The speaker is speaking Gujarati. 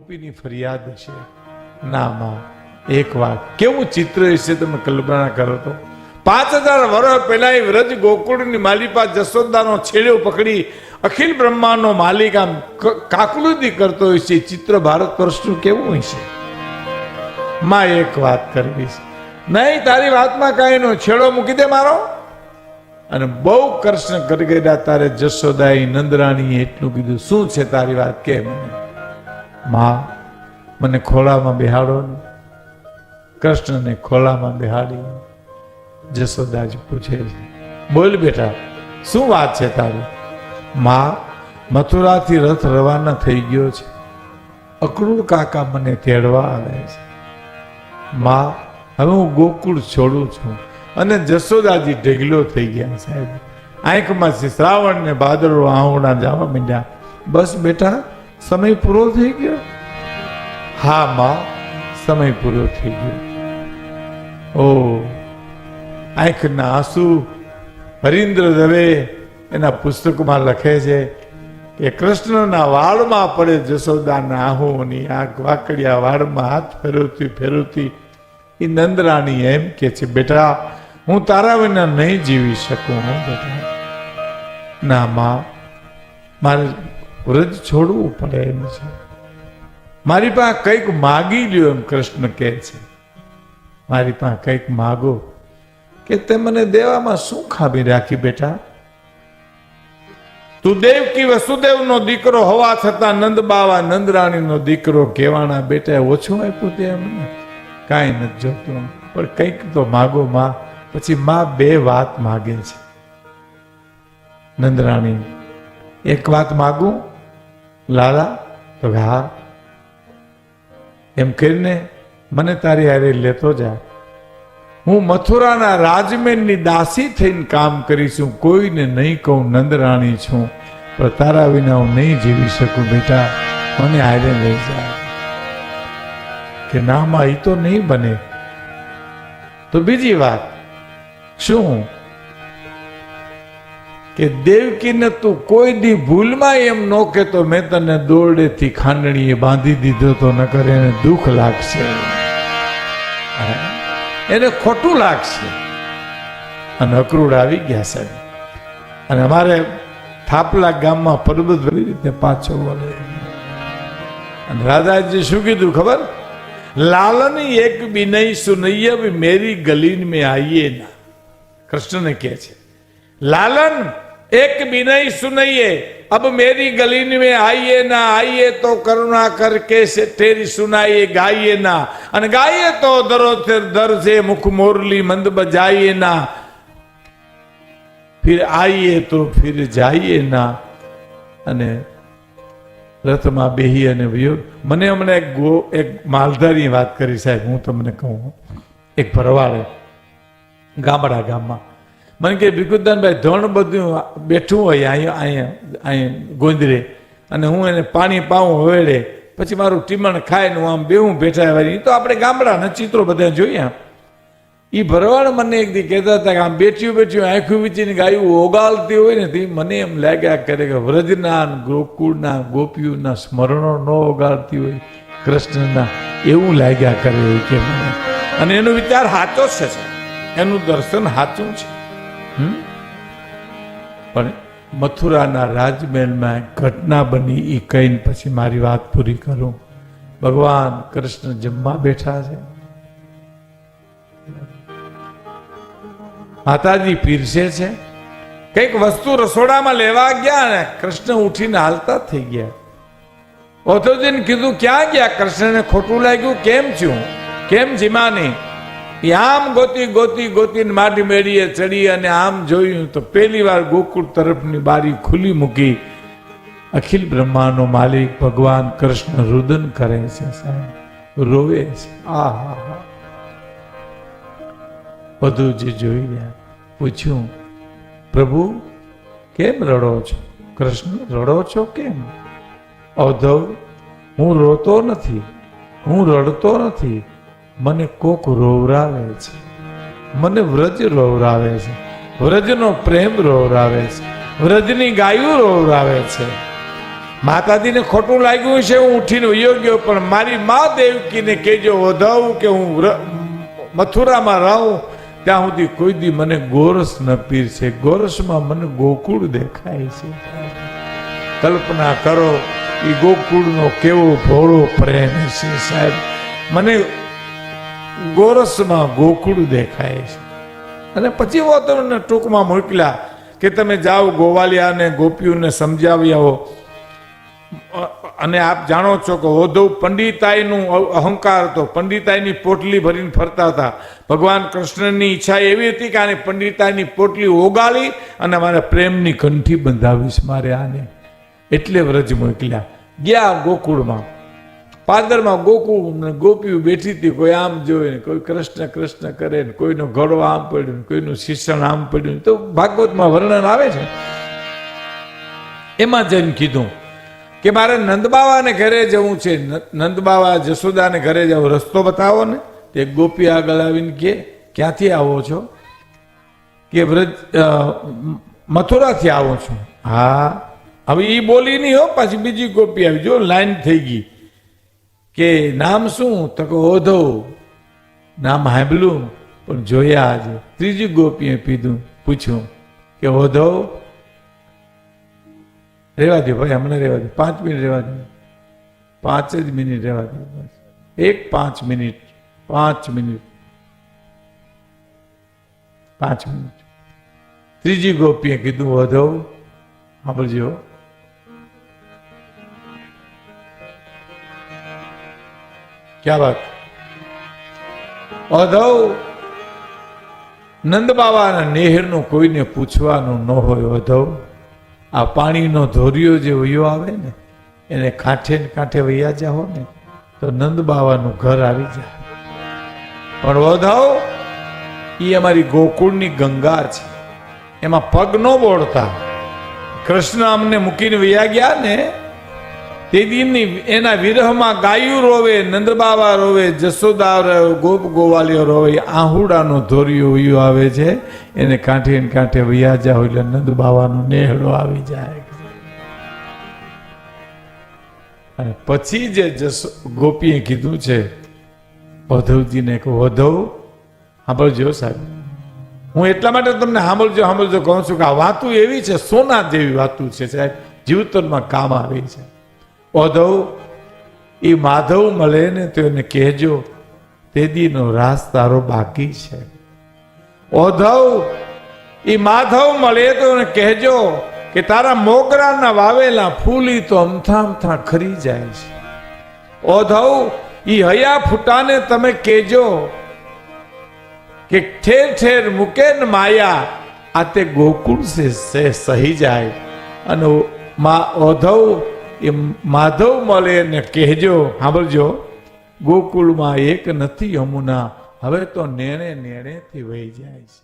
ગોપીની ફરિયાદ છે. ના માં, એક વાત કેવું ચિત્ર હશે, તમે કલ્પના કરો તો 5000 વર્ષ પહેલા વ્રજ ગોકુળની માલિપા જશોદાનો છેડો પકડી અખિલ બ્રહ્માંડનો માલિક આમ કાકલુદી કરતો હોય છે. ચિત્ર ભારત વર્ષનું કેવું હોય છે? માં એક વાત કરવી છે. નહીં, તારી વાતમાં કાંઈ નો, છેડો મૂકી દે મારો. અને બહુ કૃષ્ણ કરી ગયા. તારે જશોદાઈ નંદરાણીએ એટલું કીધું, શું છે તારી વાત કે મને? માં, મને ખોળામાં બેહાડો ને. કૃષ્ણને ખોળામાં બેહાડી જશોદાજી પૂછે છે, બોલ બેટા, શું વાત છે તારી? માં, મથુરાથી રથ રવાના થઈ ગયો છે. અક્રૂર કાકા મને તેડવા આવે છે. માં, હવે હું ગોકુળ છોડું છું. અને જશોદાજી ઢગલો થઈ ગયા સાહેબ. આંખમાંથી શ્રાવણ ને ભાદરવો આંવણા જવા માંડ્યા. બસ બેટા, સમય પૂરો થઈ ગયો? હા માં, સમય પૂરો થઈ ગયો. ઓ, આંખના આંસુ. હરીન્દ્ર દવે એના પુસ્તકમાં લખે છે કે કૃષ્ણના વાળમાં પડે જશોદાના આંખોની આંખ વાકડિયા વાળમાં હાથ ફેરવતી ફેરવતી એ નંદરાણી એમ કે છે, બેટા, હું તારા વિના નહીં જીવી શકું. હું બેટા, ના માં, મારે વ્રજ છોડવું પડે એમ છે. મારી પાસે કંઈક માગી લ્યો એમ કૃષ્ણ કહે છે. મારી પાસે કંઈક માગો. કે તે મને દેવામાં શું ખામી રાખી બેટા? તું દેવકી વસુદેવનો દીકરો હોવા છતાં નંદ બાવા નંદરાણીનો દીકરો કહેવાના બેટા ઓછું આપ્યું તે મને? કાંઈ નથી જોતું, પણ કંઈક તો માગો માં. પછી માં બે વાત માગે છે. નંદરાણી, એક વાત માગું લાલા? તો હા. એમ કરીને મને તારી હારે લેતો જા. હું મથુરાના રાજમેનની દાસી થઈને કામ કરીશું. કોઈને નહીં કહું નંદરાણી છું, પણ તારા વિના હું નહીં જીવી શકું બેટા, મને હારે લઈ જા. કે ના માં, એ તો નહીં બને. તો બીજી વાત શું? કે દેવકીને તું કોઈ દી ભૂલમાં એમ ન કહેતો મેં તને દોરડેથી ખાંડણીએ બાંધી દીધો તો, ન કરે એને દુઃખ લાગશે, એને ખોટું લાગશે. અને અક્રૂર આવી ગયા સાહેબ. અને અમારે થાપલા ગામમાં પરબત રીતે પાછો વળે. અને રાધાજી શું કીધું ખબર? લાલન એક વિનય સુનૈય મેરી ગલીન में आइए ना. कृष्ण કહે છે, लालन एक विनय सुनइए, अब मेरी गलीन में आइए ना. आइए तो करुणा करके से तेरी सुनाइए गाइए ना. अन गाइए तो दरो दर से मुख मोरली मंद बजाइए ना. फिर आइए तो फिर जाइए ना. અને રથમાં બેહી અને વિયોગ. મને હમણાં એક માલધારી વાત કરી સાહેબ, હું તમને કહું. એક ભરવાડે ગામમાં મને કે ભીખુદાનભાઈ ધણ બધું બેઠું હોય અહીંયા ગોંદરે, અને હું એને પાણી પાઉં હવેડે, પછી મારું ટીમણ ખાય ને હું આમ બેહું બેઠા હોય. તો આપણે ગામડાના ચિત્રો બધા જોઈએ. એ ભરવાડ મને એક દી કહેતા હતા કે આમ બેઠ્યું આંખું વીચીને ગાયું ઓગાળતી હોય ને, તે મને એમ લાગ્યા કરે કે વ્રજના ગોકુળના ગોપીઓના સ્મરણો ન ઓગાળતી હોય કૃષ્ણના, એવું લાગ્યા કરે કે મને. અને એનો વિચાર સાચો છે, એનું દર્શન સાચું છે. પણ મથુરાના રાજમહેલમાં ઘટના બની એ કહીને પછી મારી વાત પૂરી કરું. ભગવાન કૃષ્ણ જમવા બેઠા છે. માતાજી પીરસે છે. કઈક વસ્તુ રસોડામાં લેવા ગયા ને કૃષ્ણ ઉઠીને હાલતા થઈ ગયા. ઓથોજીને કીધું ક્યાં ગયા? કૃષ્ણને ખોટું લાગ્યું. કેમ છું? કેમ જીમાની? આમ ગોતી માટી મેળીએ ચડી અને આમ જોયું તો પહેલી વાર ગોકુળ તરફની બારી ખુલ્લી મૂકી. અખિલ બ્રહ્માંડનો માલિક ભગવાન કૃષ્ણ રુદન કરે છે સાહેબ, રોવે છે. આહા, બધું જે જોઈ રહ્યા. પૂછ્યું, પ્રભુ કેમ રડો છો? કૃષ્ણ, રડો છો કેમ? ઔધવ, હું રોતો નથી, હું રડતો નથી, મને કોક રોવરાવે છે. મને વ્રજ રોવરાવે છે, વ્રજનો પ્રેમ રોવરાવે છે, વ્રજની ગાયું રોવરાવે છે. માતાજીને ખોટું લાગ્યું છે, હું ઉઠીને વયો ગયો, પણ મારી મા દેવકીને કહેજો વધાવું કે હું મથુરામાં રહું ત્યાં સુધી કોઈ દી મને ગોરસ ન પીરશે. ગોરસમાં મને ગોકુળ દેખાય છે. કલ્પના કરો એ ગોકુળનો કેવો ભોળો પ્રેમ છે સાહેબ. મને ગોરસમાં ગોકુળ દેખાય છે. અને પછી वो તમને ટૂંકમાં મોકલ્યા કે તમે જાઓ ગોવાલિયાને ગોપીઓને સમજાવી આવો. અને આપ જાણો છો કે ઓધવ પંડિતાઈનું અહંકાર હતો. પંડિતાઈની પોટલી ભરીને ફરતા હતા. ભગવાન કૃષ્ણની ઈચ્છા એવી હતી કે આને પંડિતાઈની પોટલી ઓગાળી અને મારે પ્રેમની કંઠી બંધાવીશ મારે આને, એટલે વ્રજ મોકલ્યા. ગયા ગોકુળમાં, પાદરમાં ગોકુળ ગોપીઓ બેઠી હતી. કોઈ આમ જોવે ને કોઈ કૃષ્ણ કૃષ્ણ કરે ને કોઈનો ઘડો આમ પડ્યું ને કોઈનું શિક્ષણ આમ પડ્યું. તો ભાગવતમાં વર્ણન આવે છે. એમાં જઈને કીધું કે મારે નંદબાવાને ઘરે જવું છે. નંદબાવા જશોદાને ઘરે જવું, રસ્તો બતાવો ને. તે ગોપી આગળ આવીને કે ક્યાંથી આવો છો? કે વ્રજ મથુરાથી આવો છું. હા, હવે એ બોલી નહીં હો. પાછી બીજી ગોપી આવી, જો લાઈન થઈ ગઈ. કે નામ શું? તો કે ઓધવ. નામ સાંભળ્યું પણ જોયા આજે. ત્રીજી ગોપીએ પૂછ્યું કે ઓધવ રેવા દો ભાઈ, હમણાં રેવા દો, 5 મિનિટ રેવા દો, 5 જ મિનિટ રેવા દો, 5 મિનિટ 5 મિનિટ 5 મિનિટ. ત્રીજી ગોપીએ કીધું ઓધવ સાંભળજો, ક્યાં વાત? ઓધવ નંદ બાવાના નેહરનું કોઈને પૂછવાનું ન હોય. ઓધવ આ પાણીનો ધોરિયો જે વયો આવે ને એને કાંઠે ને કાંઠે વૈયા જાઓ ને તો નંદ બાવાનું ઘર આવી જાય. પણ ઓધવ એ અમારી ગોકુળની ગંગા છે, એમાં પગ ન બોળતા. કૃષ્ણ અમને મૂકીને વૈયા ગયા ને તે દિનની એના વિરહમાં ગાયું રોવે, નંદબાવા રોવે, જશોદા રોવે, ગોપ ગોવાલીઓ રોવે. આહુડાનો ધોરિયો વયો આવે છે, એને કાંઠે ને કાંઠે વૈયા જાવ એટલે નંદબાવાનો નેહડો આવી જાય. અને પછી જે ગોપીએ કીધું છે ઓધવજીને કે ઓધવ સાંભળજો સાહેબ, હું એટલા માટે તમને સાંભળજો કહું છું કે આ વાતું એવી છે, સોના જેવી વાતું છે સાહેબ, જીવતરમાં કામ આવે છે. ઓધવ એ માધવ મળે ને તો એને કહેજો તેદીનો રાસ તારો બાકી છે. ઓધવ એ માધવ મળે તો એને કહેજો કે તારા મોગરાના વાવેલા ફૂલી તો અમથા ખરી જાય છે. ઓધવ એ હયા ફૂટાને તમે કહેજો કે ઠેર ઠેર મૂકે ને માયા આ તે ગોકુળ સે સહી જાય. અને ઓધવ એ માધવ મળે ને કહેજો સાંભળજો, ગોકુળમાં એક નથી યમુના, હવે તો નેણે નેણેથી વહી જાય છે.